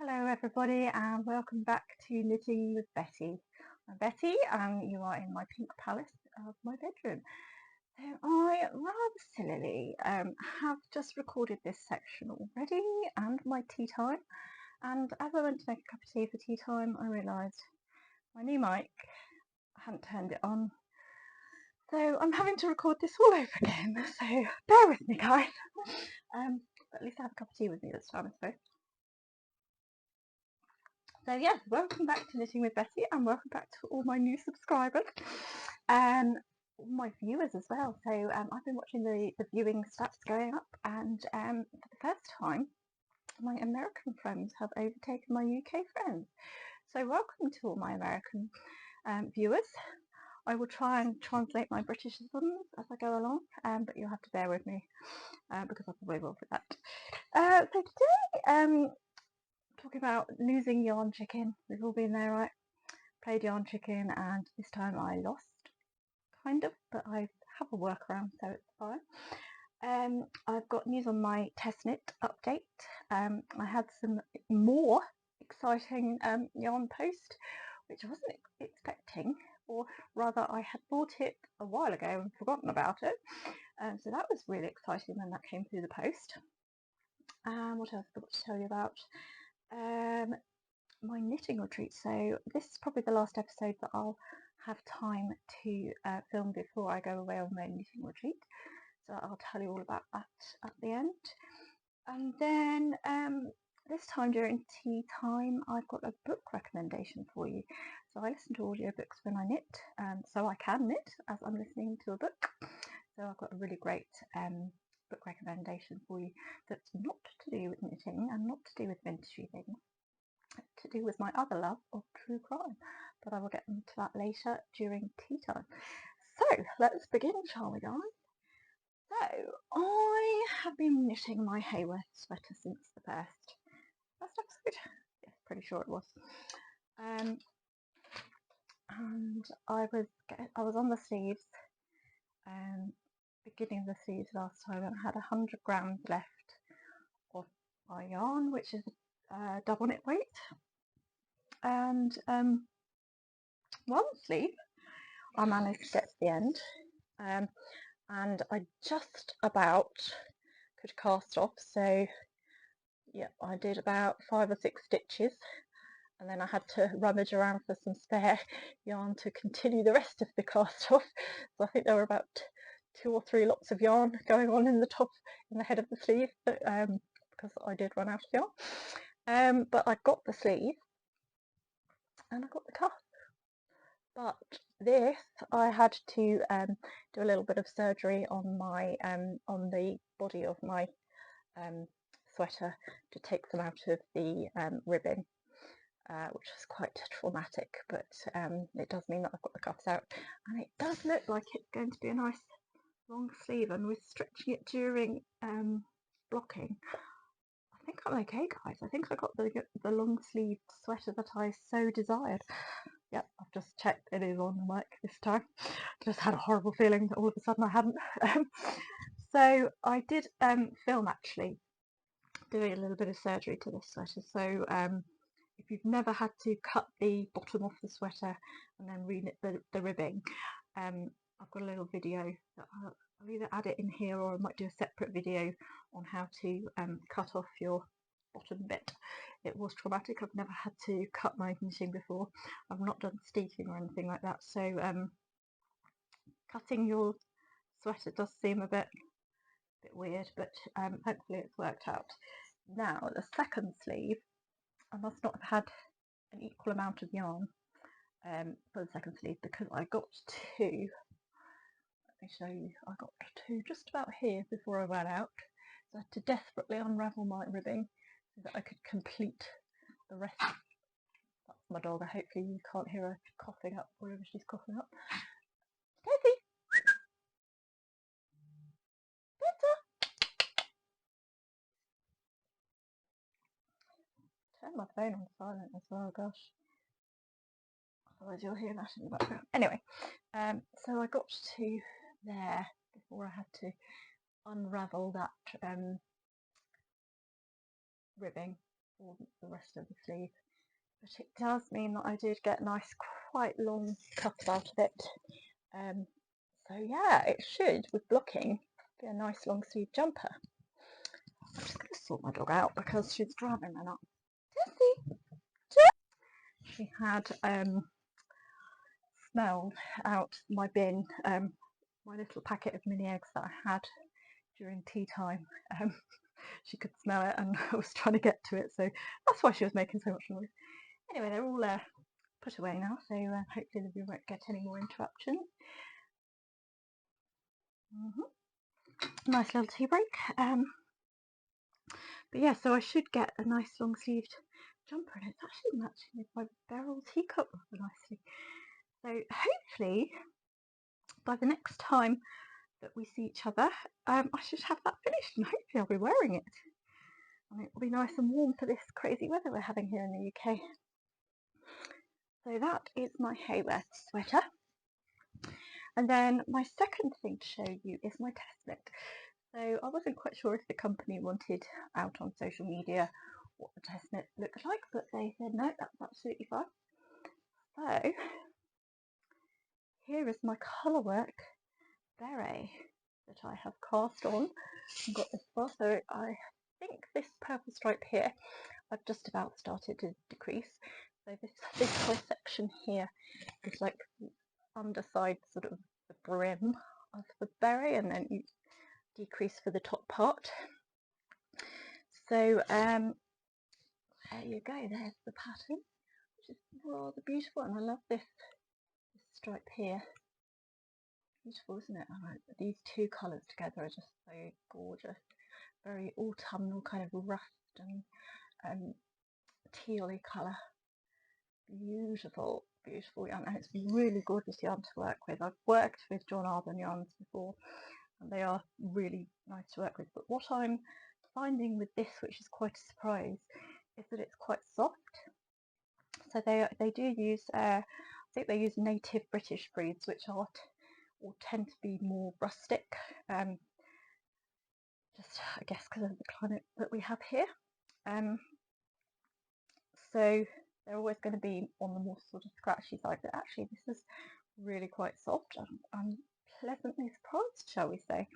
Hello everybody and welcome back to Knitting with Betty. I'm Betty and you are in my pink palace of my bedroom. So I rather sillily have just recorded this section already and my tea time, and as I went to make a cup of tea for tea time I realised my new mic, I hadn't turned it on, so I'm having to record this all over again, so bear with me guys. But at least I have a cup of tea with me this time I suppose. So yes, welcome back to Knitting with Betty and welcome back to all my new subscribers and my viewers as well. So I've been watching the viewing stats going up, and for the first time my American friends have overtaken my UK friends. So welcome to all my American viewers. I will try and translate my Britishisms as I go along, but you'll have to bear with me because I probably will for that. So today talking about losing yarn chicken. We've all been there, right? Played yarn chicken and this time I lost, kind of, but I have a workaround so it's fine. I've got news on my test knit update. I had some more exciting yarn post which I wasn't expecting, or rather I had bought it a while ago and forgotten about it, so that was really exciting when that came through the post. What else have I got to tell you about? My knitting retreat. So this is probably the last episode that I'll have time to film before I go away on my knitting retreat, so I'll tell you all about that at the end. And then this time during tea time I've got a book recommendation for you. So I listen to audiobooks when I knit, so I can knit as I'm listening to a book. So I've got a really great book recommendation for you that's not to do with knitting and not to do with vintage things, to do with my other love of true crime, but I will get into that later during tea time. So let's begin, shall we guys? So I have been knitting my Hayworth sweater since the first episode. Yes, pretty sure it was. And I was on the sleeves, beginning of the sleeves last time, and I had 100 grams left of my yarn, which is double knit weight. And one sleeve I managed to get to the end, and I just about could cast off, so yeah, I did about 5 or 6 stitches, and then I had to rummage around for some spare yarn to continue the rest of the cast off. So I think there were about 2 or 3 lots of yarn going on in the head of the sleeve, but, because I did run out of yarn. But I got the sleeve and I got the cuff. But this, I had to do a little bit of surgery on my on the body of my sweater to take some out of the ribbing, which is quite traumatic, but it does mean that I've got the cuffs out, and it does look like it's going to be a nice long sleeve, and with stretching it during blocking, I think I'm okay guys. I think I got the long sleeved sweater that I so desired. Yep, I've just checked, it is on the mic this time. Just had a horrible feeling that all of a sudden I hadn't. So I did film actually doing a little bit of surgery to this sweater. So if you've never had to cut the bottom off the sweater and then reknit the ribbing, I've got a little video that I'll either add it in here or I might do a separate video on how to cut off your bottom bit. It was traumatic. I've never had to cut my knitting before. I've not done steeking or anything like that, so cutting your sweater does seem a bit weird, but hopefully it's worked out. Now the second sleeve, I must not have had an equal amount of yarn for the second sleeve, because I got to, let me show you, I got to just about here before I ran out, so I had to desperately unravel my ribbing so that I could complete the rest. That's my dog. Hopefully you can't hear her coughing up wherever she's coughing up. Daisy! Pizza! Turn my phone on silent as well, gosh. Otherwise you'll hear that in the background. Anyway, so I got to there before I had to unravel that ribbing for the rest of the sleeve. But it does mean that I did get nice, quite long cuffs out of it. So yeah, it should, with blocking, be a nice long sleeve jumper. I'm just going to sort my dog out because she's driving me nuts. Tessie! She had smelled out my bin, my little packet of mini eggs that I had during tea time. She could smell it and I was trying to get to it, so that's why she was making so much noise. Anyway, they're all put away now, so hopefully we won't get any more interruptions. Nice little tea break. But yeah, so I should get a nice long sleeved jumper, and it's actually matching with my Beryl teacup rather nicely. So hopefully by the next time that we see each other, I should have that finished, and hopefully I'll be wearing it. And it will be nice and warm for this crazy weather we're having here in the UK. So that is my Hayworth sweater. And then my second thing to show you is my test knit. So I wasn't quite sure if the company wanted out on social media what the test knit looked like, but they said no, that's absolutely fine. So here is my colourwork beret that I have cast on and got this far. So I think this purple stripe here I've just about started to decrease. So this whole section here is like the underside, sort of the brim of the beret, and then you decrease for the top part. So there you go, there's the pattern, which is rather beautiful, and I love this stripe here. Beautiful, isn't it? These two colours together are just so gorgeous. Very autumnal, kind of rust and tealy colour. Beautiful, beautiful yarn, and it's really gorgeous yarn to work with. I've worked with John Arbon yarns before, and they are really nice to work with. But what I'm finding with this, which is quite a surprise, is that it's quite soft. So they do use, I think they use native British breeds, which are or tend to be more rustic. Just I guess because of the climate that we have here. So they're always going to be on the more sort of scratchy side, but actually this is really quite soft. I'm pleasantly surprised, shall we say.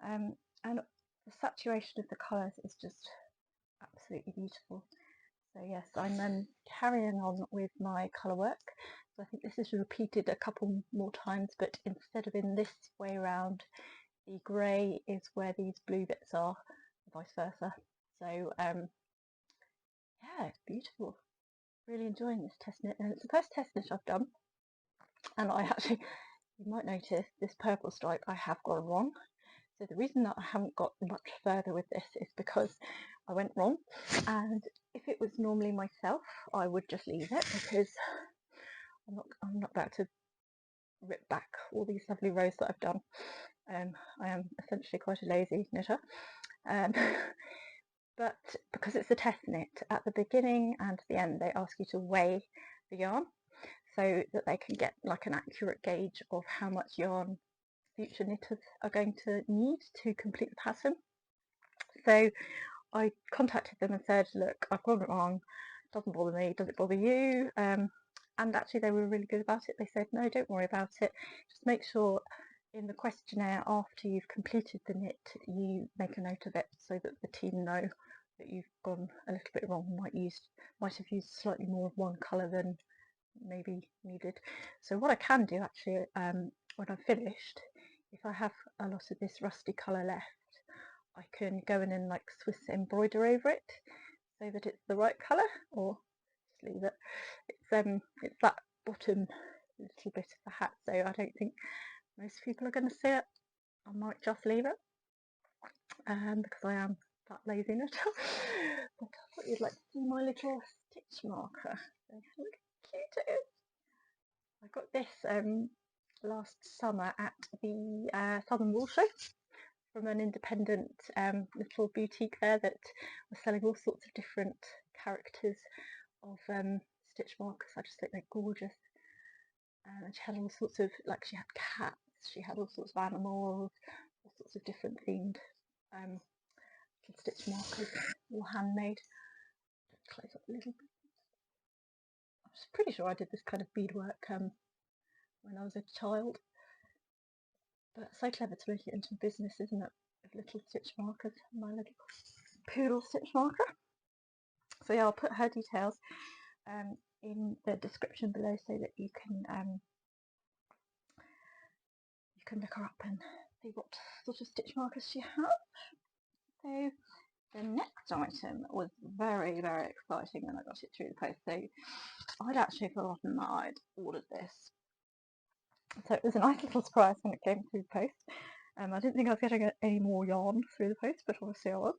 And the saturation of the colours is just absolutely beautiful. So yes, I'm carrying on with my colour work. So I think this is repeated a couple more times, but instead of in this way around, the grey is where these blue bits are, vice versa. So yeah, it's beautiful. Really enjoying this test knit, and it's the first test knit I've done. And I actually, you might notice this purple stripe I have gone wrong. So the reason that I haven't got much further with this is because I went wrong, and if it was normally myself I would just leave it, because I'm not about to rip back all these lovely rows that I've done. I am essentially quite a lazy knitter, but because it's a test knit, at the beginning and the end they ask you to weigh the yarn so that they can get like an accurate gauge of how much yarn future knitters are going to need to complete the pattern. So I contacted them and said, look, I've gone wrong, doesn't bother me, does it bother you? And actually they were really good about it. They said, no, don't worry about it, just make sure in the questionnaire after you've completed the knit you make a note of it so that the team know that you've gone a little bit wrong, might have used slightly more of one colour than maybe needed. So what I can do actually, when I've finished, if I have a lot of this rusty colour left, I can go in and like Swiss embroider over it so that it's the right colour, or just leave it. It's that bottom little bit of the hat, so I don't think most people are going to see it. I might just leave it because I am that lazy knitter. But I thought you'd like to see my little stitch marker. So look how cute it is. I got this last summer at the Southern Wool Show from an independent little boutique there that was selling all sorts of different characters of stitch markers. I just think they're gorgeous. And she had all sorts of, like, she had cats, she had all sorts of animals, all sorts of different themed stitch markers, all handmade. close up a little bit. I'm pretty sure I did this kind of beadwork when I was a child. But so clever to make it into a business, isn't it? With little stitch markers. My little poodle stitch marker. So yeah, I'll put her details in the description below so that you can look her up and see what sort of stitch markers she has. So the next item was very, very exciting when I got it through the post. So I'd actually forgotten that I'd ordered this. So it was a nice little surprise when it came through the post. I didn't think I was getting any more yarn through the post, but obviously I was.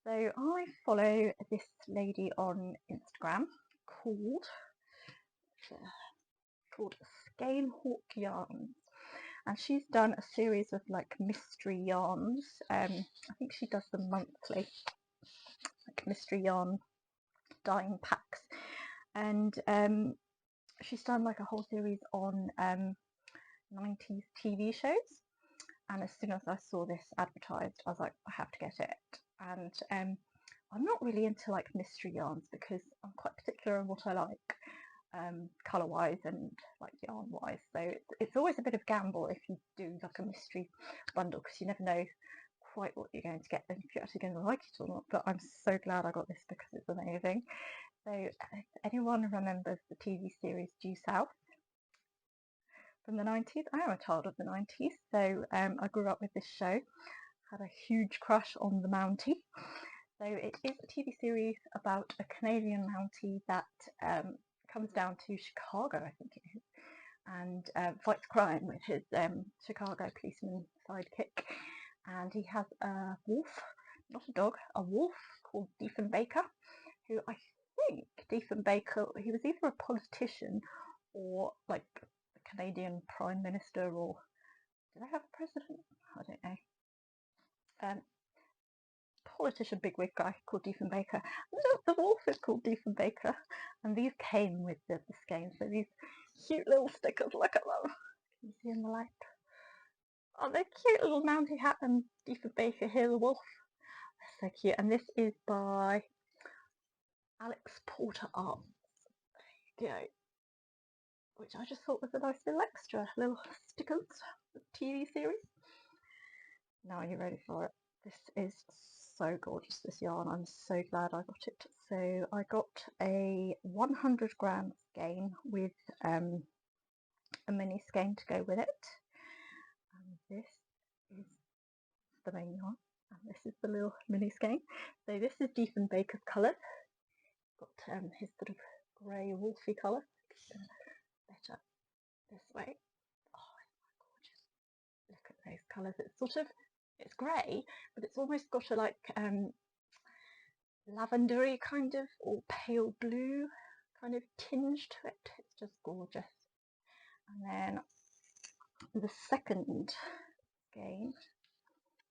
So I follow this lady on Instagram called Scanehawk Yarns, and she's done a series of like mystery yarns. I think she does them monthly, like mystery yarn dyeing packs, and she's done like a whole series on 90s TV shows. And as soon as I saw this advertised, I was like, I have to get it. And I'm not really into like mystery yarns because I'm quite particular on what I like, colour wise and like yarn wise. So it's always a bit of gamble if you do like a mystery bundle, because you never know quite what you're going to get and if you're actually going to like it or not. But I'm so glad I got this because it's amazing. So if anyone remembers the TV series Due South from the 90s, I am a child of the 90s, so I grew up with this show, had a huge crush on the Mountie. So it is a TV series about a Canadian Mountie that comes down to Chicago, I think it is, and fights crime with his Chicago policeman sidekick. And he has a wolf, not a dog, a wolf called Diefenbaker, who I think Diefenbaker, he was either a politician or like the Canadian Prime Minister, or do they have a president? I don't know. Politician bigwig guy called Diefenbaker. The wolf is called Diefenbaker, and these came with the skeins. So these cute little stickers, look at them. Can you see in the light? Oh, they're cute little Mountie hat and Diefenbaker here, the wolf. They're so cute. And this is by Alex Porter Arts. There you go. Which I just thought was a nice little extra, little stickers for the TV series. Now are you ready for it? This is so gorgeous, this yarn. I'm so glad I got it. So I got a 100 gram skein with a mini skein to go with it. And this is the main yarn, and this is the little mini skein. So this is Diefenbaker's colours. Got his sort of grey wolfy colour. Better this way. Oh, gorgeous. Look at those colours. It's sort of, it's grey, but it's almost got a like lavendery kind of, or pale blue kind of tinge to it. It's just gorgeous. And then the second skein,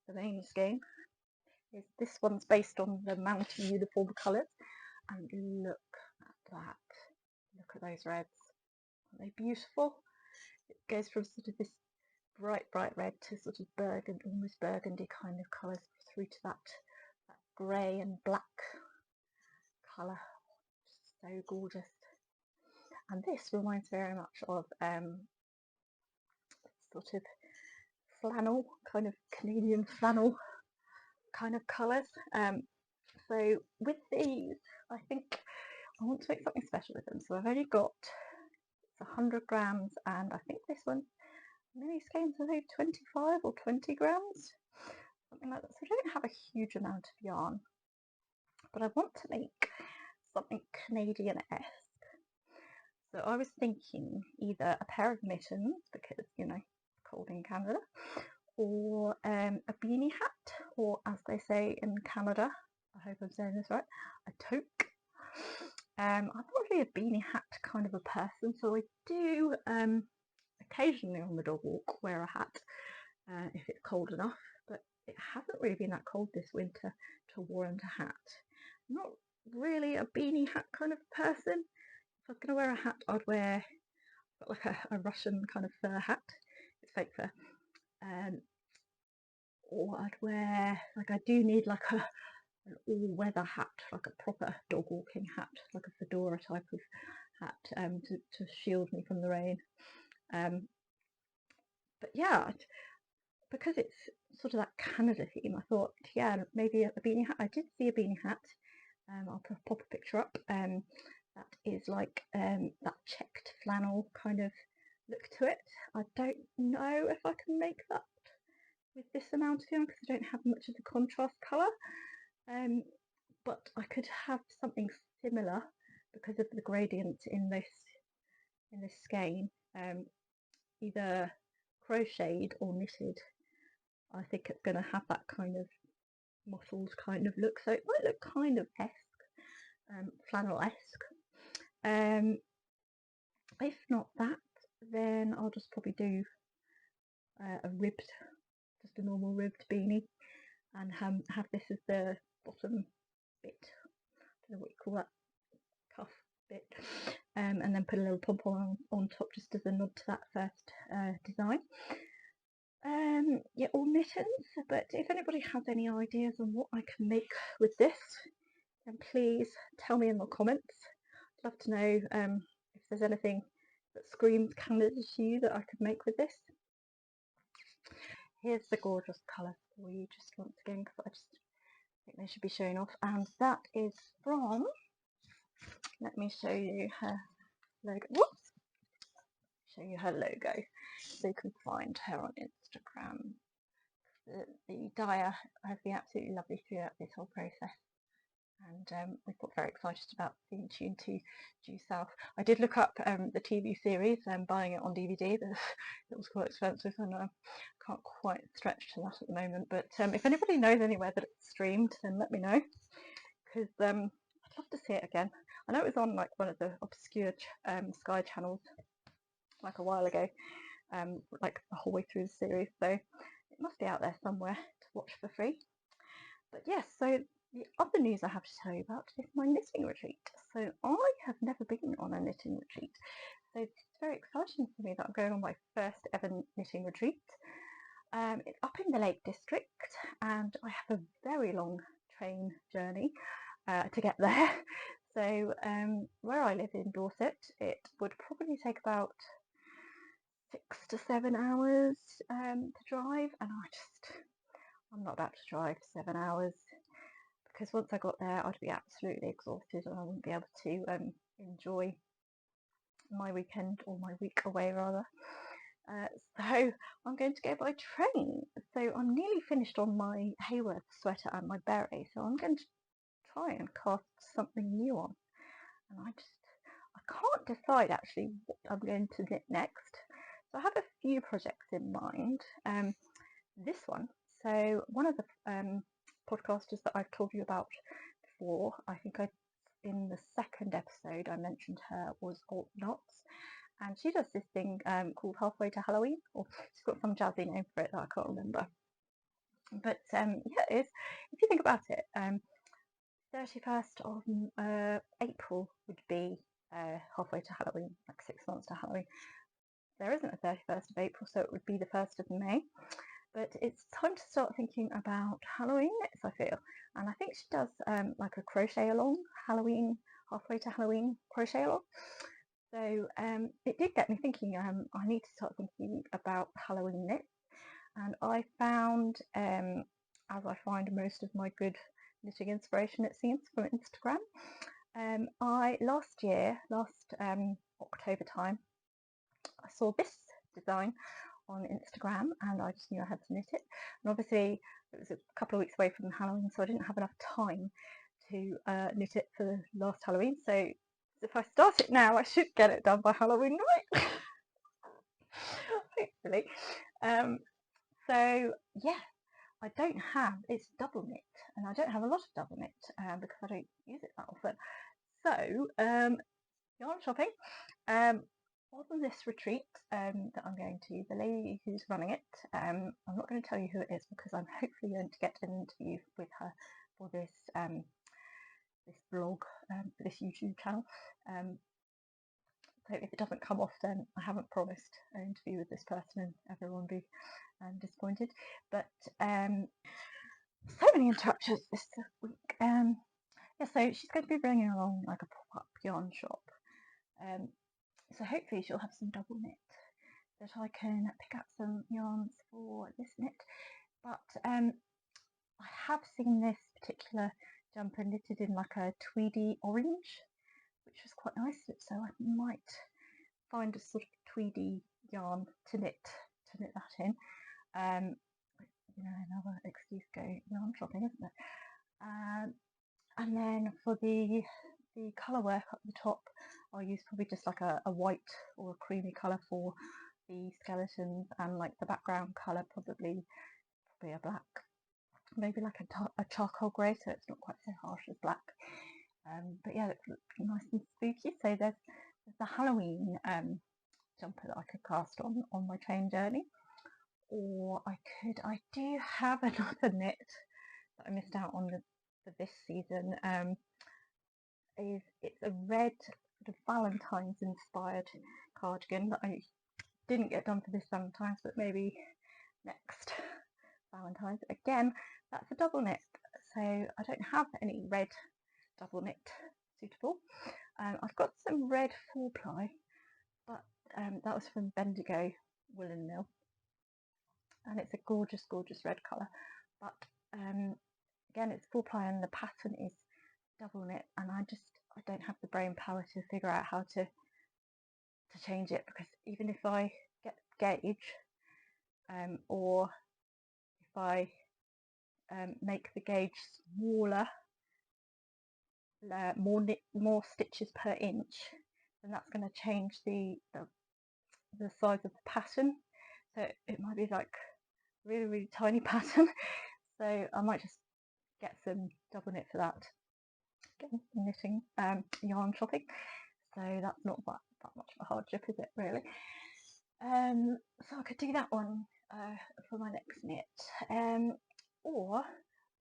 the main skein, is this one's based on the Mountie uniform colours. And look at that. Look at those reds. Aren't they beautiful? It goes from sort of this bright red to sort of burgundy, almost burgundy kind of colours, through to that grey and black colour. So gorgeous. And this reminds very much of sort of flannel, kind of Canadian flannel kind of colours. So with these, I think I want to make something special with them. So I've only got 100 grams, and I think this one mini skeins are maybe 25 or 20 grams, something like that. So I don't have a huge amount of yarn, but I want to make something Canadian-esque. So I was thinking either a pair of mittens, because, you know, cold in Canada, or a beanie hat, or as they say in Canada, I hope I'm saying this right, a toque. I'm not really a beanie hat kind of a person, so I do occasionally on the dog walk wear a hat if it's cold enough, but it hasn't really been that cold this winter to warrant a hat. I'm not really a beanie hat kind of person. If I was going to wear a hat, I'd wear like a Russian kind of fur hat. It's fake fur. Or I'd wear, like, I do need like a an all-weather hat, like a proper dog walking hat, like a fedora type of hat, to shield me from the rain. But yeah, because it's sort of that Canada theme, I thought, yeah, maybe a beanie hat. I did see a beanie hat. I'll pop a picture up. That is like that checked flannel kind of look to it. I don't know if I can make that with this amount of yarn because I don't have much of the contrast colour. But I could have something similar because of the gradient in this skein, either crocheted or knitted. I think it's going to have that kind of mottled kind of look, so it might look kind of flannel-esque. If not that, then I'll just probably do a ribbed, just a normal ribbed beanie, and have this as the bottom bit. I don't know what you call that, cuff bit, and then put a little pom-pom on top just as a nod to that first design. Yeah, all mittens, but if anybody has any ideas on what I can make with this, then please tell me in the comments. I'd love to know if there's anything that screams Canada to you that I could make with this. Here's the gorgeous colours for you just once again, because I just think they should be showing off, and that is from, let me show you her logo. Whoops! Show you her logo so you can find her on Instagram. The dyer has been absolutely lovely throughout this whole process, and we got very excited about being tuned to Due South. I did look up the TV series and buying it on DVD, but it was quite expensive and I can't quite stretch to that at the moment. But if anybody knows anywhere that it's streamed, then let me know, because I'd love to see it again. I know it was on like one of the obscure Sky channels like a while ago, like the whole way through the series, so it must be out there somewhere to watch for free. But yes, so the other news I have to tell you about is my knitting retreat. So I have never been on a knitting retreat, so it's very exciting for me that I'm going on my first ever knitting retreat. It's up in the Lake District, and I have a very long train journey to get there. So where I live in Dorset, it would probably take about 6 to 7 hours to drive, and I'm not about to drive 7 hours, because once I got there I'd be absolutely exhausted and I wouldn't be able to enjoy my weekend, or my week away rather. So I'm going to go by train. So I'm nearly finished on my Hayworth sweater and my beret, so I'm going to try and cast something new on, and I can't decide actually what I'm going to knit next. So I have a few projects in mind. This one, so one of the podcasters that I've told you about before, I think in the second episode I mentioned her, was Alt Knots, and she does this thing called Halfway to Halloween, or she's got some jazzy name for it that I can't remember. But yeah, if you think about it, 31st of April would be halfway to Halloween, like 6 months to Halloween. There isn't a 31st of April, so it would be the 1st of May. But it's time to start thinking about Halloween knits, I feel. And I think she does like a crochet along Halloween, halfway to Halloween crochet along. So it did get me thinking, I need to start thinking about Halloween knits. And I found, as I find most of my good knitting inspiration, it seems, from Instagram. Last October time, I saw this design on Instagram and I just knew I had to knit it. And obviously it was a couple of weeks away from Halloween, so I didn't have enough time to knit it for last Halloween. So if I start it now, I should get it done by Halloween night. Hopefully. So yeah, I don't have, it's double knit, and I don't have a lot of double knit because I don't use it that often. So yarn shopping. On this retreat that I'm going to, the lady who's running it, I'm not going to tell you who it is because I'm hopefully going to get an interview with her for this this blog, for this YouTube channel. So if it doesn't come off, then I haven't promised an interview with this person and everyone will be disappointed. But So many interruptions this week. Yeah, so she's going to be bringing along like a pop-up yarn shop. So hopefully she'll have some double knit that I can pick up some yarns for this knit. But I have seen this particular jumper knitted in like a tweedy orange, which was quite nice. So I might find a sort of tweedy yarn to knit that in. You know, another excuse to go yarn shopping, isn't it? And then for the colour work up the top, I'll use probably just like a white or a creamy colour for the skeletons, and like the background colour probably a black, maybe like a charcoal grey, so it's not quite so harsh as black. But yeah, it's nice and spooky. So there's the Halloween jumper that I could cast on my train journey, or I do have another knit that I missed out on for this season. It's a red sort of Valentine's inspired cardigan that I didn't get done for this Valentine's, but maybe next Valentine's. Again, that's a double knit, so I don't have any red double knit suitable. I've got some red 4-ply, but that was from Bendigo Woolen Mill, and it's a gorgeous red colour, but again, it's 4-ply and the pattern is double knit, and I don't have the brain power to figure out how to change it, because even if I get gauge, or if I make the gauge smaller, more stitches per inch, then that's going to change the size of the pattern. So it might be like really tiny pattern. So I might just get some double knit for that. Again, knitting, yarn shopping. So that's not that much of a hardship, is it really? So I could do that one for my next knit. Or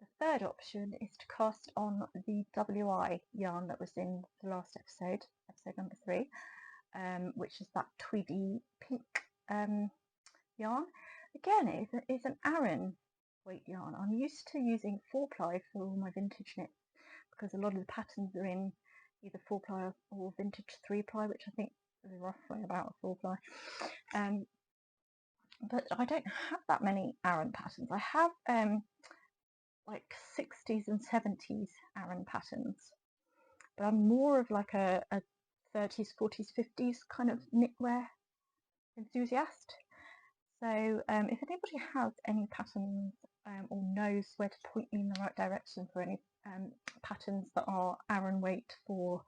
the third option is to cast on the WI yarn that was in the last episode number 3, which is that tweedy pink yarn. Again, it's an Aran weight yarn. I'm used to using 4-ply for all my vintage knits, because a lot of the patterns are in either 4-ply or vintage 3-ply, which I think is roughly about 4-ply. But I don't have that many Aran patterns. I have like 60s and 70s Aran patterns, but I'm more of like a 30s, 40s, 50s kind of knitwear enthusiast. So if anybody has any patterns or knows where to point me in the right direction for any patterns that are Aran weight for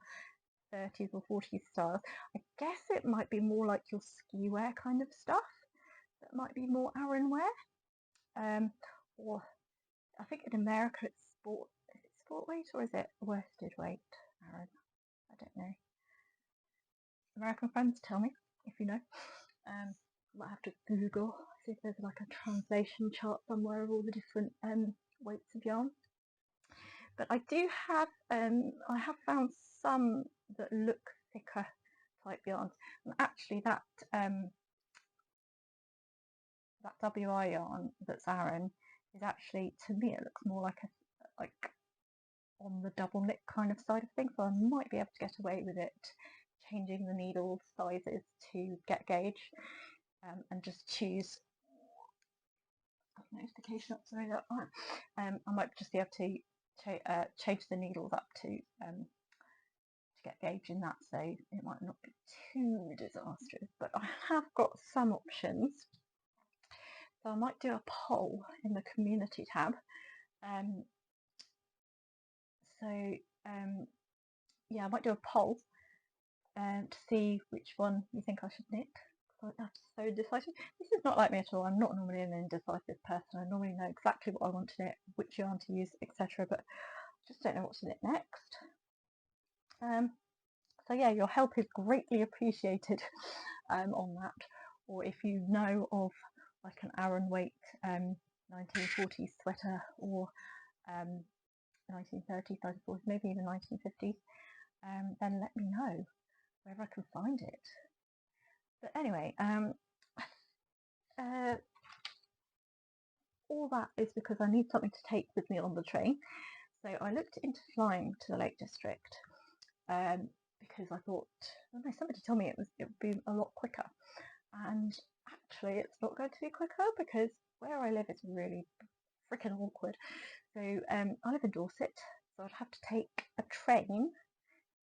30s or 40s styles, I guess it might be more like your ski wear kind of stuff that might be more Aran wear, or I think in America it's sport weight, or is it worsted weight, Aran? I don't know. American friends, tell me if you know. Might have to Google, see if there's like a translation chart somewhere of all the different weights of yarn. But I do have, I have found some that look thicker type yarns, and actually that WI yarn that's Aran is actually, to me, it looks more like on the double knit kind of side of things, so I might be able to get away with it, changing the needle sizes to get gauge, and just choose notification up, sorry, that I might just be able to change the needles up to get gauge in that, so it might not be too disastrous, but I have got some options. So I might do a poll in the community tab. Yeah, I might do a poll to see which one you think I should knit. I'm so indecisive. This is not like me at all. I'm not normally an indecisive person. I normally know exactly what I want to knit, which yarn to use, etc. But I just don't know what to knit next. So yeah, your help is greatly appreciated on that. Or if you know of like an Aran weight 1940s sweater, or 1930s, 1940s, maybe even 1950s, then let me know wherever I can find it. But anyway, all that is because I need something to take with me on the train. So I looked into flying to the Lake District because I thought, I don't know, somebody told me it would be a lot quicker, and actually it's not going to be quicker because where I live is really freaking awkward. So I live in Dorset, so I'd have to take a train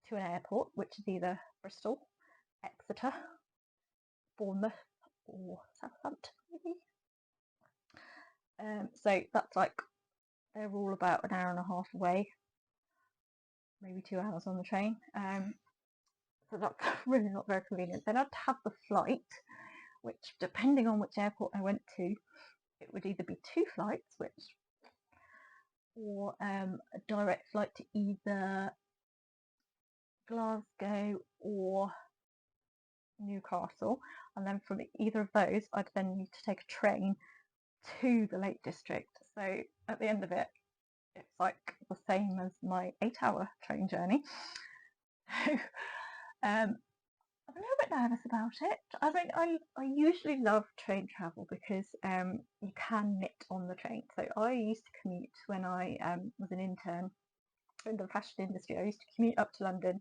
to an airport, which is either Bristol, Exeter, Bournemouth, or Southampton, maybe. So that's like, they're all about an hour and a half away, maybe 2 hours on the train. So that's really not very convenient. Then I'd have the flight, which, depending on which airport I went to, it would either be 2 flights, or a direct flight to either Glasgow or Newcastle, and then from either of those I'd then need to take a train to the Lake District. So at the end of it, it's like the same as my 8-hour train journey. I'm a little bit nervous about it. I mean, I usually love train travel because you can knit on the train. So I used to commute when I was an intern in the fashion industry. I used to commute up to London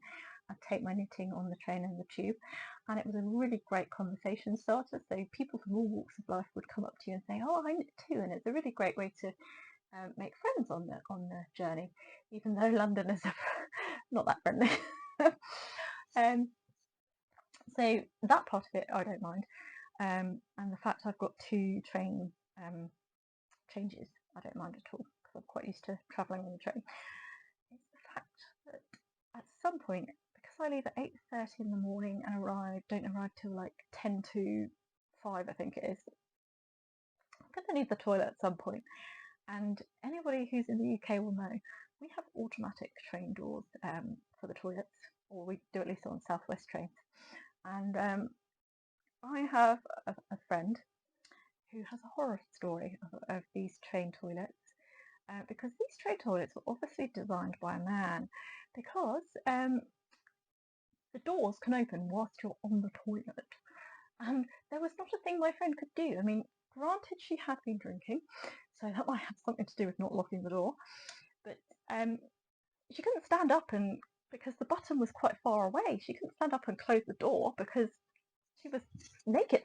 and take my knitting on the train and the tube, and it was a really great conversation starter. So people from all walks of life would come up to you and say, "Oh, I knit too," and it's a really great way to make friends on the journey, even though London is not that friendly. So that part of it I don't mind, and the fact I've got 2 train changes I don't mind at all, because I'm quite used to travelling on the train. It's the fact that at some point, because I leave at 8:30 in the morning and don't arrive till like 10 to 5, I think it is, I'm going to need the toilet at some point. And anybody who's in the UK will know we have automatic train doors for the toilets, or we do at least on South West trains. And I have a friend who has a horror story of these train toilets, because these train toilets were obviously designed by a man, because the doors can open whilst you're on the toilet, and there was not a thing my friend could do. I mean, granted, she had been drinking, so that might have something to do with not locking the door, but she couldn't stand up, and because the button was quite far away, she couldn't stand up and close the door because she was naked.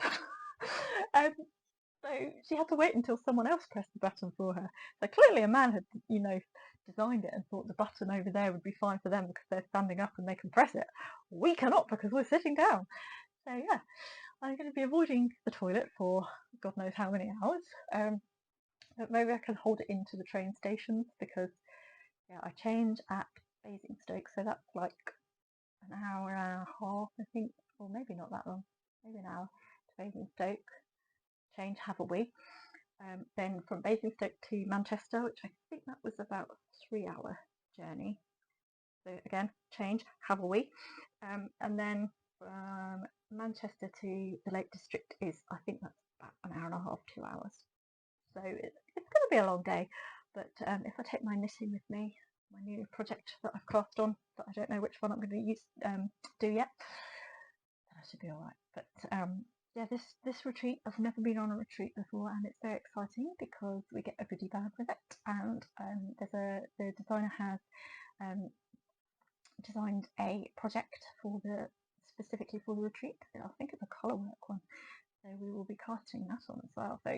So she had to wait until someone else pressed the button for her. So clearly a man had, designed it and thought the button over there would be fine for them because they're standing up and they can press it. We cannot because we're sitting down. So yeah, I'm going to be avoiding the toilet for God knows how many hours. But maybe I can hold it into the train stations, because yeah, I change at Basingstoke, so that's like an hour and a half, I think, or maybe not that long, maybe an hour to Basingstoke. Change, have a wee. Then from Basingstoke to Manchester, which I think that was about a 3-hour journey. So again, change, have a wee. And then from Manchester to the Lake District is, I think that's about an hour and a half, 2 hours. So it's going to be a long day, but if I take my knitting with me, my new project that I've cast on, that I don't know which one I'm going to do yet, then I should be alright. But yeah, this retreat, I've never been on a retreat before, and it's very exciting because we get a goodie bag with it, and the designer has designed a project specifically for the retreat. I think it's a colour work one, so we will be casting that on as well. So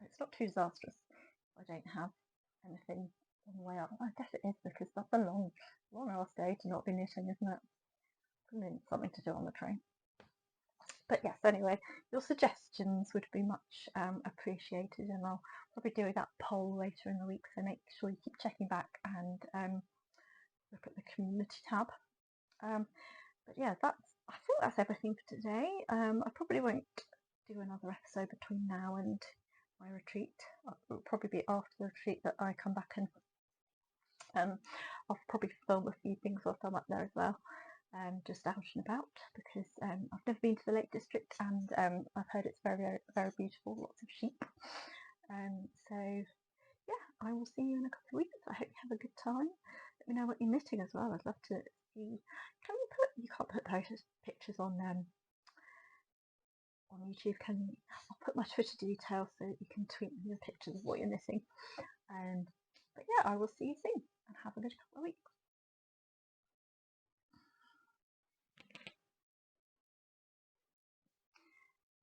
it's not too disastrous. I don't have anything on the way up. I guess it is, because that's a long ass day to not be knitting, isn't it? Something to do on the train. But yes, anyway, your suggestions would be much appreciated, and I'll probably do that poll later in the week, so make sure you keep checking back and look at the community tab. But yeah, I think that's everything for today. I probably won't do another episode between now and my retreat. It'll probably be after the retreat that I come back, and I'll probably film a few things whilst I'm up there as well. Just out and about, because I've never been to the Lake District, and I've heard it's very, very, very beautiful, lots of sheep. So yeah, I will see you in a couple of weeks. I hope you have a good time. Let me know what you're knitting as well. I'd love to see. You can't put pictures on YouTube can, I'll put my Twitter details so that you can tweet me the pictures of what you're missing. But yeah, I will see you soon and have a good couple of weeks.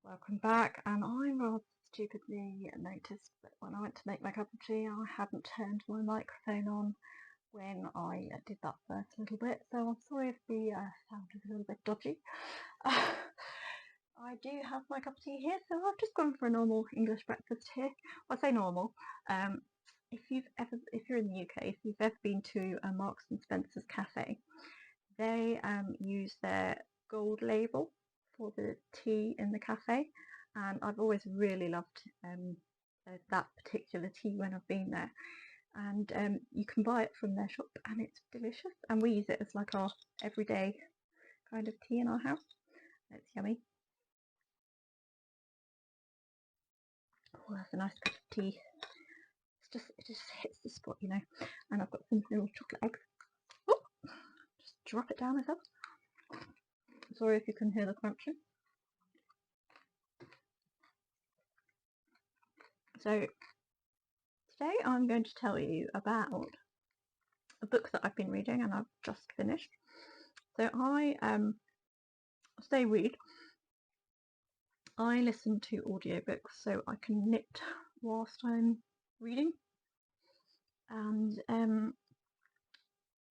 Welcome back, and I rather stupidly noticed that when I went to make my cup of tea I hadn't turned my microphone on when I did that first little bit, so I'm sorry if the sound is a little bit dodgy. I do have my cup of tea here, so I've just gone for a normal English breakfast here. Well, I say normal. If you're in the UK, if you've ever been to a Marks and Spencer's cafe, they use their gold label for the tea in the cafe, and I've always really loved that particular tea when I've been there. And you can buy it from their shop, and it's delicious. And we use it as like our everyday kind of tea in our house. It's yummy. Oh, that's a nice cup of tea. It just hits the spot, you know. And I've got some little chocolate eggs. Oh, just drop it down myself. Sorry if you can hear the crunching. So today I'm going to tell you about a book that I've been reading and I've just finished. So I read. I listen to audiobooks so I can knit whilst I'm reading. And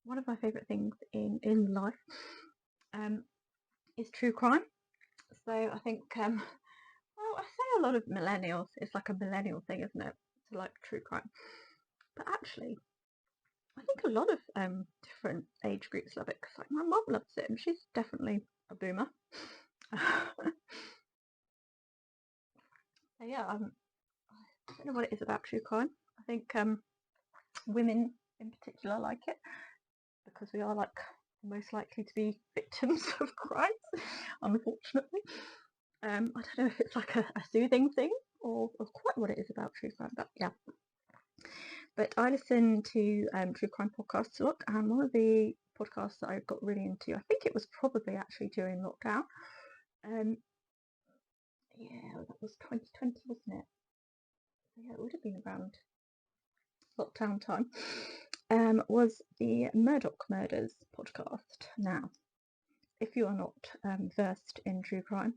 one of my favourite things in life is true crime. So I think well, I say a lot of millennials, it's like a millennial thing, isn't it, to like true crime, but actually I think a lot of different age groups love it, because like my mum loves it and she's definitely a boomer. So yeah, I don't know what it is about true crime. I think women in particular like it because we are like most likely to be victims of crimes, unfortunately. I don't know if it's like a soothing thing or quite what it is about true crime, but yeah. But I listen to true crime podcasts a lot, and one of the podcasts that I got really into, I think it was probably actually during lockdown. Yeah, that was 2020, wasn't it? Yeah, it would have been around lockdown time. Was the Murdoch Murders podcast. Now, if you are not versed in true crime,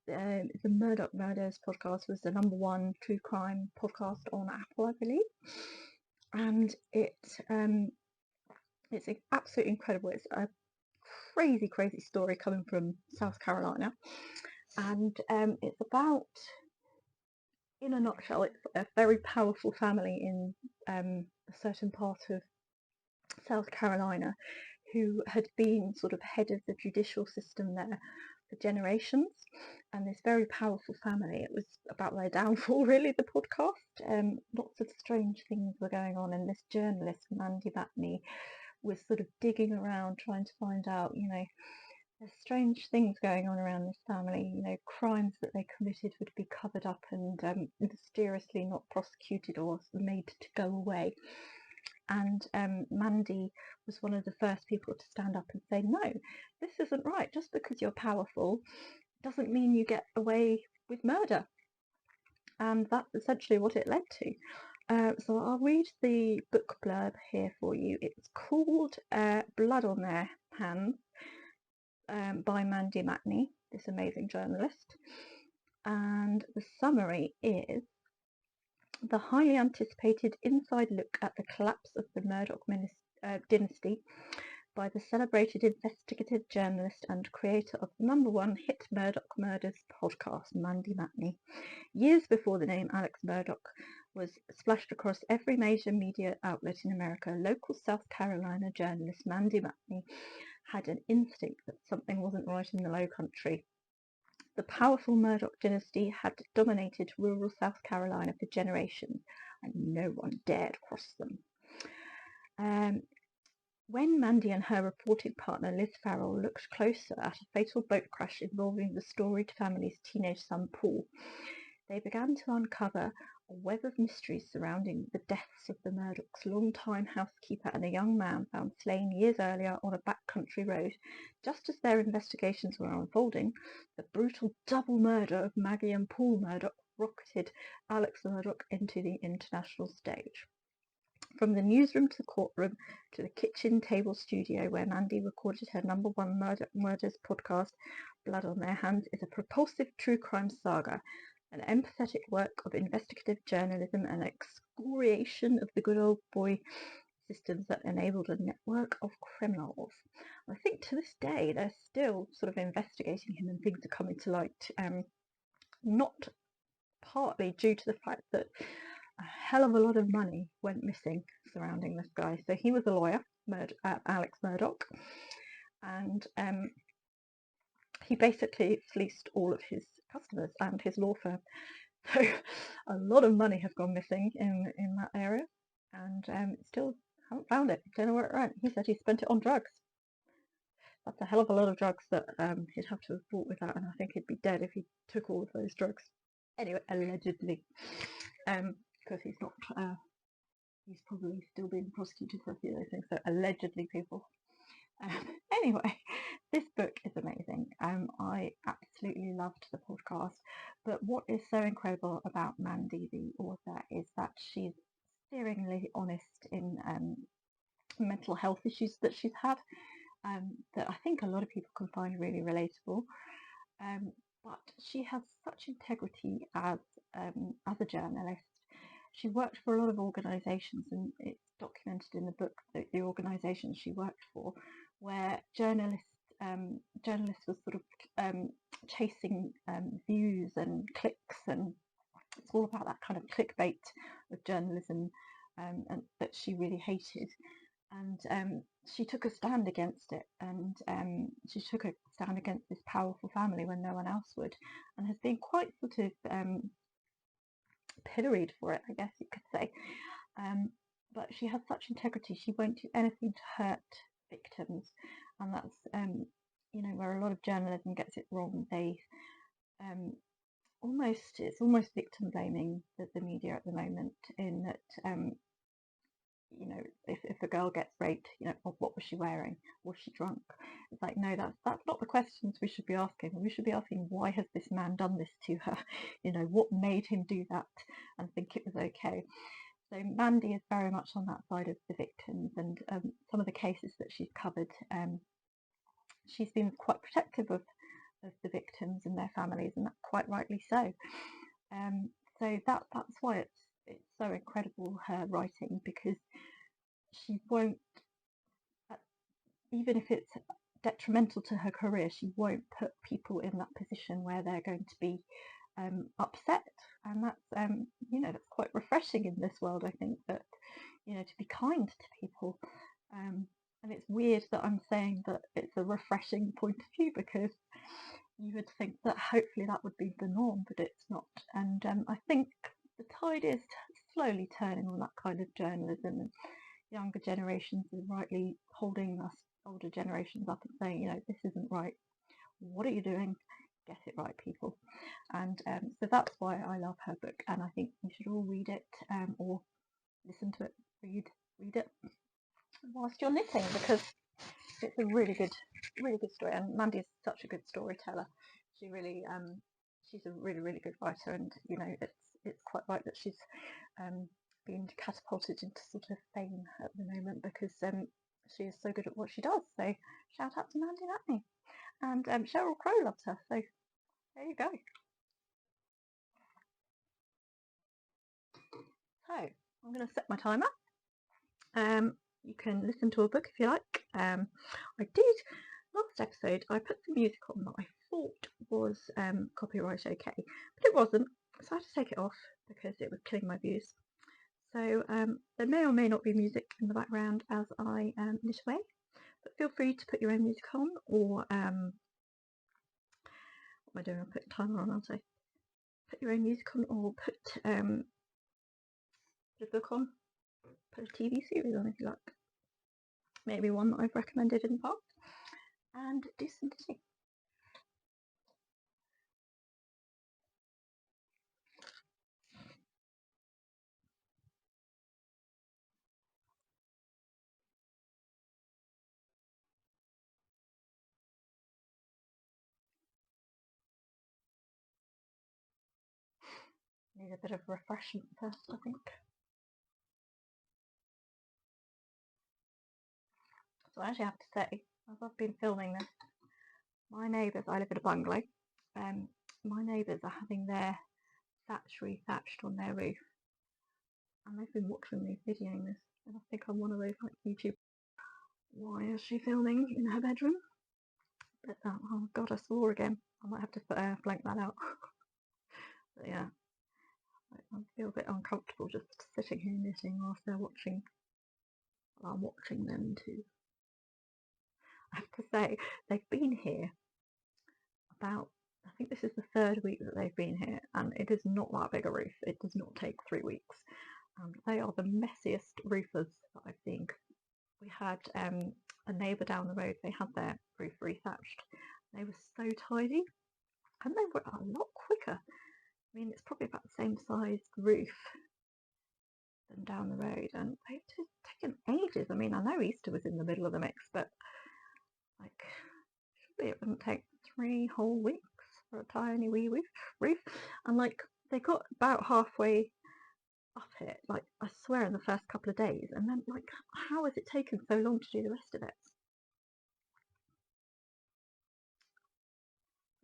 the Murdoch Murders podcast was the #1 true crime podcast on Apple, I believe, and it's absolutely incredible. It's a crazy story coming from South Carolina, and it's about, in a nutshell, it's a very powerful family in a certain part of South Carolina who had been sort of head of the judicial system there for generations, and this very powerful family, it was about their downfall, really, the podcast. Lots of strange things were going on, and this journalist, Mandy Matney, was sort of digging around trying to find out, you know, there's strange things going on around this family, you know, crimes that they committed would be covered up and mysteriously not prosecuted or made to go away. And Mandy was one of the first people to stand up and say, no, this isn't right. Just because you're powerful doesn't mean you get away with murder. And that's essentially what it led to. So I'll read the book blurb here for you. It's called Blood on Their Hands by Mandy Matney, this amazing journalist. And the summary is: the highly anticipated inside look at the collapse of the Murdoch dynasty by the celebrated investigative journalist and creator of the #1 hit Murdoch Murders podcast, Mandy Matney. Years before the name Alex Murdoch was splashed across every major media outlet in America, local South Carolina journalist Mandy Matney had an instinct that something wasn't right in the Low Country. The powerful Murdoch dynasty had dominated rural South Carolina for generations, and no one dared cross them. When Mandy and her reporting partner Liz Farrell looked closer at a fatal boat crash involving the storied family's teenage son Paul, they began to uncover a web of mysteries surrounding the deaths of the Murdochs' long-time housekeeper and a young man found slain years earlier on a backcountry road. Just as their investigations were unfolding, the brutal double murder of Maggie and Paul Murdoch rocketed Alex Murdoch into the international stage. From the newsroom to the courtroom to the kitchen table studio where Mandy recorded her #1 murders podcast, Blood on Their Hands is a propulsive true crime saga, an empathetic work of investigative journalism and excoriation of the good old boy systems that enabled a network of criminals. I think to this day they're still sort of investigating him and things are coming to light, not partly due to the fact that a hell of a lot of money went missing surrounding this guy. So he was a lawyer, Alex Murdoch, and he basically fleeced all of his customers and his law firm. So a lot of money has gone missing in that area, and still haven't found it. Don't know where it went. He said he spent it on drugs. That's a hell of a lot of drugs that he'd have to have bought with that, and I think he'd be dead if he took all of those drugs. Anyway, allegedly. Because he's not, he's probably still being prosecuted for a few of those things, so allegedly, people. Anyway, this book is amazing. I absolutely loved the podcast, but what is so incredible about Mandy, the author, is that she's searingly honest in mental health issues that she's had, that I think a lot of people can find really relatable. But she has such integrity as a journalist. She worked for a lot of organisations, and it's documented in the book that the organisations she worked for, where journalists were sort of chasing views and clicks, and it's all about that kind of clickbait of journalism, and that she really hated. And she took a stand against it, and she took a stand against this powerful family when no one else would, and has been quite sort of pilloried for it, I guess you could say. But she has such integrity. She won't do anything to hurt victims, and that's where a lot of journalism gets it wrong. They it's almost victim blaming the media at the moment, in that if a girl gets raped, what was she wearing? Was she drunk? It's like, no, that's not the questions we should be asking. We should be asking, why has this man done this to her? What made him do that and think it was okay? So Mandy is very much on that side of the victims, and some of the cases that she's covered, she's been quite protective of the victims and their families, and that's quite rightly so. So that's why it's so incredible, her writing, because she won't, even if it's detrimental to her career, she won't put people in that position where they're going to be upset, and that's that's quite refreshing in this world. I think that to be kind to people, and it's weird that I'm saying that it's a refreshing point of view, because you would think that hopefully that would be the norm, but it's not. And I think the tide is slowly turning on that kind of journalism, and younger generations are rightly holding us older generations up and saying, this isn't right. What are you doing? Get it right, people. And so that's why I love her book, and I think you should all read it, or listen to it, read it whilst you're knitting, because it's a really good story. And Mandy is such a good storyteller. She really she's a really good writer, and it's quite right that she's being catapulted into sort of fame at the moment, because she is so good at what she does. So shout out to Mandy Matney. And Sheryl Crow loves her, so there you go. So I'm going to set my timer. You can listen to a book if you like. I did last episode, I put some music on that I thought was copyright okay, but it wasn't, so I had to take it off because it was killing my views. So there may or may not be music in the background as I knit away, but feel free to put your own music on, or what am I doing? I'll put a timer on, aren't I? Put your own music on, or put a book on, put a TV series on if you like, maybe one that I've recommended in the past, and do some knitting. Need a bit of refreshment first, I think. So I actually have to say, as I've been filming this, my neighbours, I live in a bungalow, my neighbours are having their thatch rethatched on their roof, and they've been watching me videoing this, and I think I'm one of those like YouTube, why is she filming in her bedroom? But oh god, I swore again. I might have to blank that out. But yeah, I feel a bit uncomfortable just sitting here knitting whilst they're watching. Well, I'm watching them too. I have to say, they've been here about, I think this is the 3rd week that they've been here, and it is not that big a roof. It does not take 3 weeks. They are the messiest roofers that I've seen. We had a neighbour down the road, they had their roof rethatched. They were so tidy, and they were a lot quicker. I mean, it's probably about the same sized roof than down the road, and they've just taken ages. I mean, I know Easter was in the middle of the mix, but like, surely it wouldn't take 3 whole weeks for a tiny wee roof. And like, they got about halfway up it, like, I swear, in the first couple of days, and then like, how has it taken so long to do the rest of it?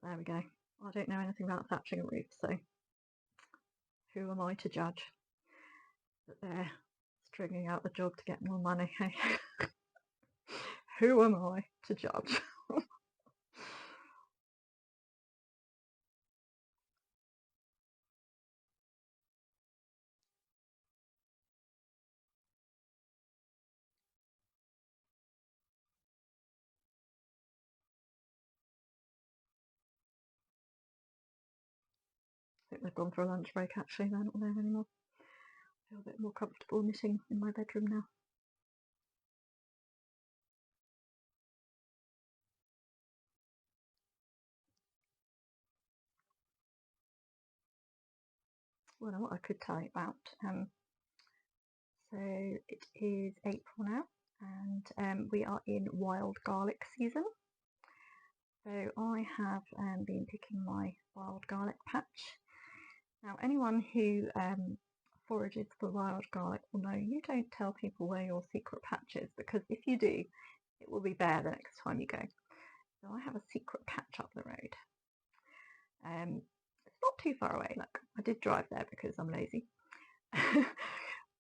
There we go. I don't know anything about thatching a roof, so who am I to judge that they're stringing out the job to get more money? Hey, who am I to judge? I think they've gone for a lunch break actually, they're not there anymore. I feel a bit more comfortable knitting in my bedroom now. Well, what I could tell you about, so it is April now, and we are in wild garlic season. So I have been picking my wild garlic patch. Now, anyone who forages for wild garlic will know you don't tell people where your secret patch is, because if you do, it will be bare the next time you go. So I have a secret patch up the road. It's not too far away. Like, I did drive there because I'm lazy.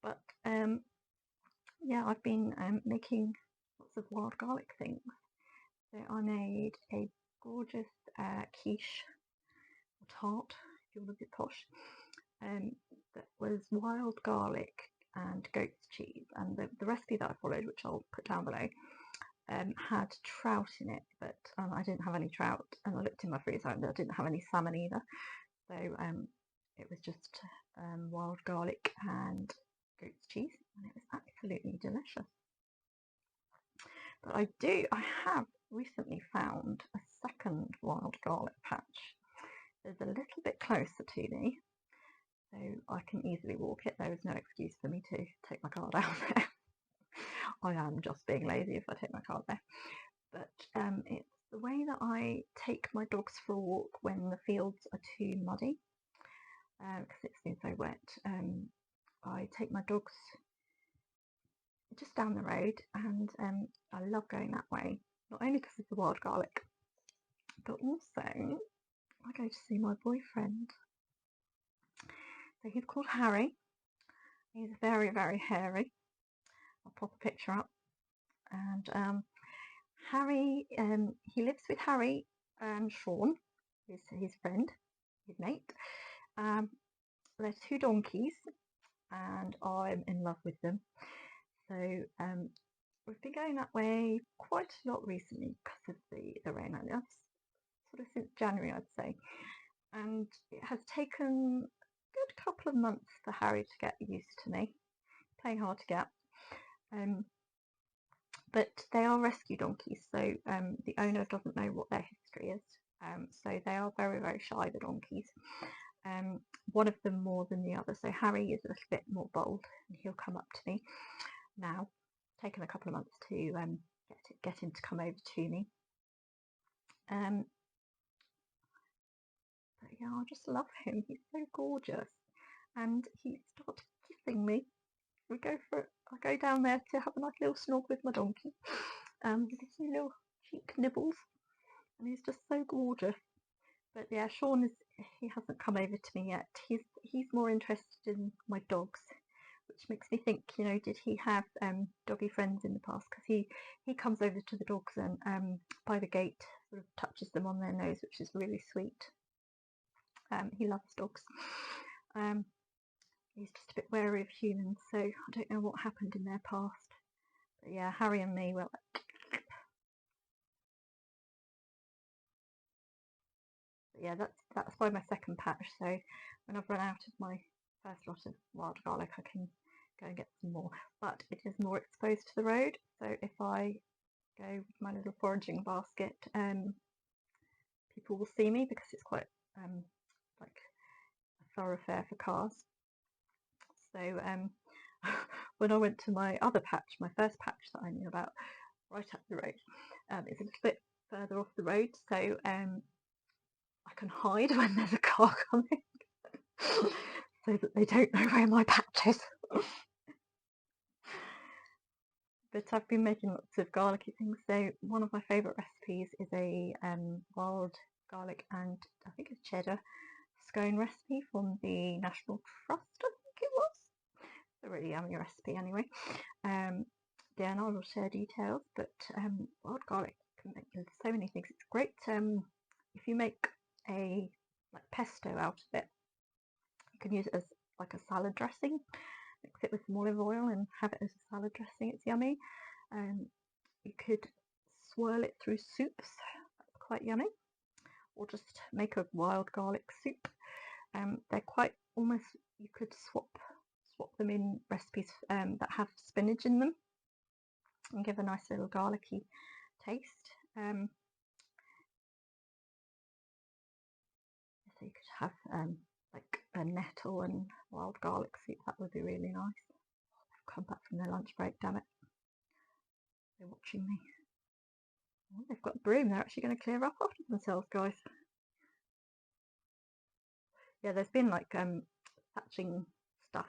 But yeah, I've been making lots of wild garlic things. So I made a gorgeous quiche or tart, if you want to be posh, that was wild garlic and goat's cheese. And the recipe that I followed, which I'll put down below, had trout in it, but I didn't have any trout, and I looked in my freezer and I didn't have any salmon either. So it was just wild garlic and goat's cheese, and it was absolutely delicious. But I have recently found a second wild garlic patch. It's a little bit closer to me, so I can easily walk it. There is no excuse for me to take my car down there. I am just being lazy if I take my car there. But it's the way that I take my dogs for a walk when the fields are too muddy, because it's been so wet. I take my dogs just down the road, and I love going that way, not only because of the wild garlic, but also I go to see my boyfriend. So he's called Harry. He's very, very hairy. I'll pop a picture up. And Harry, he lives with Harry and Sean, who's his friend, his mate. They're 2 donkeys, and I'm in love with them. So we've been going that way quite a lot recently because of the rain. And that's sort of since January, I'd say. And it has taken a good couple of months for Harry to get used to me. Playing hard to get. But they are rescue donkeys, so the owner doesn't know what their history is. So they are very, very shy, the donkeys. One of them more than the other. So Harry is a little bit more bold, and he'll come up to me. Now, taken a couple of months to get him to come over to me. But yeah, I just love him. He's so gorgeous. and he starts kissing me. I go down there to have a nice little snog with my donkey. He gives me little cheek nibbles, and he's just so gorgeous. But yeah, he hasn't come over to me yet. He's more interested in my dogs, which makes me think, you know, did he have doggy friends in the past? Because he comes over to the dogs and by the gate sort of touches them on their nose, which is really sweet. He loves dogs. He's just a bit wary of humans, so I don't know what happened in their past. But yeah, Harry and me were like... But yeah, that's by my second patch, so when I've run out of my first lot of wild garlic, I can go and get some more. But it is more exposed to the road, so if I go with my little foraging basket, people will see me because it's quite like a thoroughfare for cars. So when I went to my other patch, my first patch that I knew about, right up the road, it's a little bit further off the road, so I can hide when there's a car coming so that they don't know where my patch is. But I've been making lots of garlicky things, so one of my favourite recipes is a wild garlic and I think it's cheddar scone recipe from the National Trust, I think it was. It's a really yummy recipe anyway. Yeah, and I will share details, but wild garlic can make so many things. It's great if you make a like pesto out of it. You can use it as like a salad dressing. Mix it with some olive oil and have it as a salad dressing. It's yummy. You could swirl it through soups. That's quite yummy. Or just make a wild garlic soup. They're quite almost, you could swap them in recipes that have spinach in them and give a nice little garlicky taste. So you could have like a nettle and wild garlic soup. That would be really nice. They've come back from their lunch break, damn it. They're watching me. Oh, they've got a broom. They're actually going to clear up after themselves, guys. Yeah, there's been like thatching stuff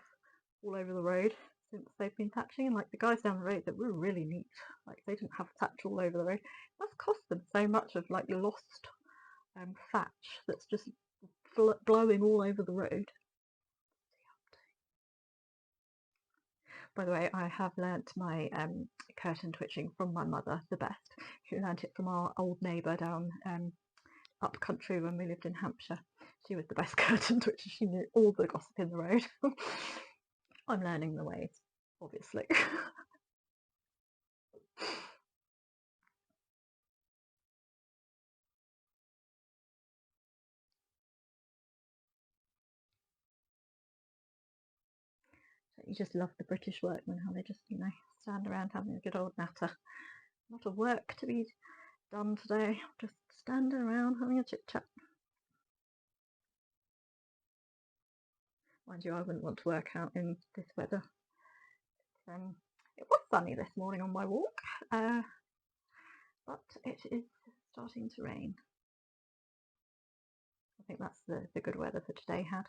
all over the road since they've been thatching, and like the guys down the road that were really neat, like they didn't have thatch all over the road. That's cost them so much of like lost thatch that's just blowing all over the road. By the way, I have learnt my curtain twitching from my mother, the best, who learnt it from our old neighbour down up country when we lived in Hampshire. She was the best curtain twitcher. She knew all the gossip in the road. I'm learning the ways, obviously. You just love the British workmen, how they just, you know, stand around having a good old natter. Not a work to be done today, just standing around having a chit chat. Mind you, I wouldn't want to work out in this weather. It was sunny this morning on my walk, but it is starting to rain. I think that's the good weather for today had.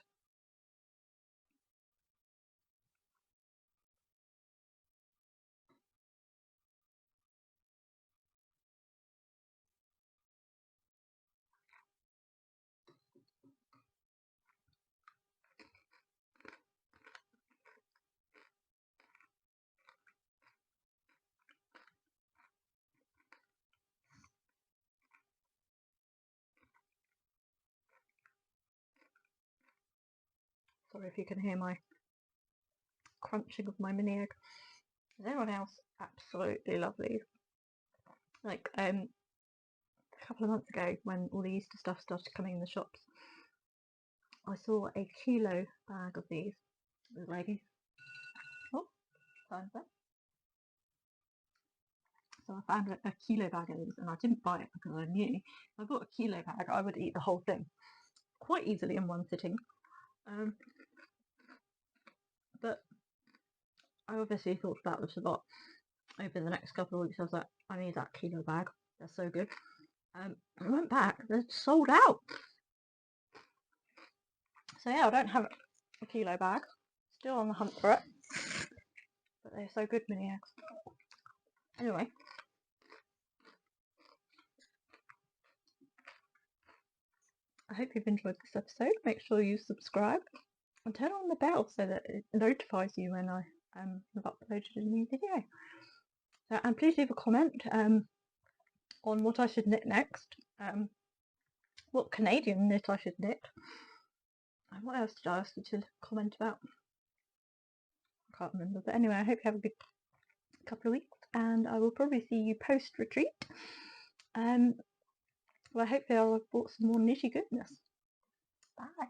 Sorry if you can hear my crunching of my mini egg. Is anyone else absolutely lovely? Like a couple of months ago when all the Easter stuff started coming in the shops, I saw a kilo bag of these with leggies. Oh, found that. So I found a kilo bag of these and I didn't buy it because I knew if I bought a kilo bag I would eat the whole thing quite easily in one sitting. But I obviously thought about this a lot over the next couple of weeks. I was like, I need that kilo bag. They're so good. I went back, they're sold out. So yeah, I don't have a kilo bag. Still on the hunt for it, but they're so good, mini eggs. Anyway, I hope you've enjoyed this episode. Make sure you subscribe and turn on the bell so that it notifies you when I have uploaded a new video. So, and please leave a comment on what I should knit next, what Canadian knit I should knit, and what else did I ask you to comment about? I can't remember, but anyway, I hope you have a good couple of weeks, and I will probably see you post-retreat. Well, hopefully I'll have bought some more knitty goodness. Bye.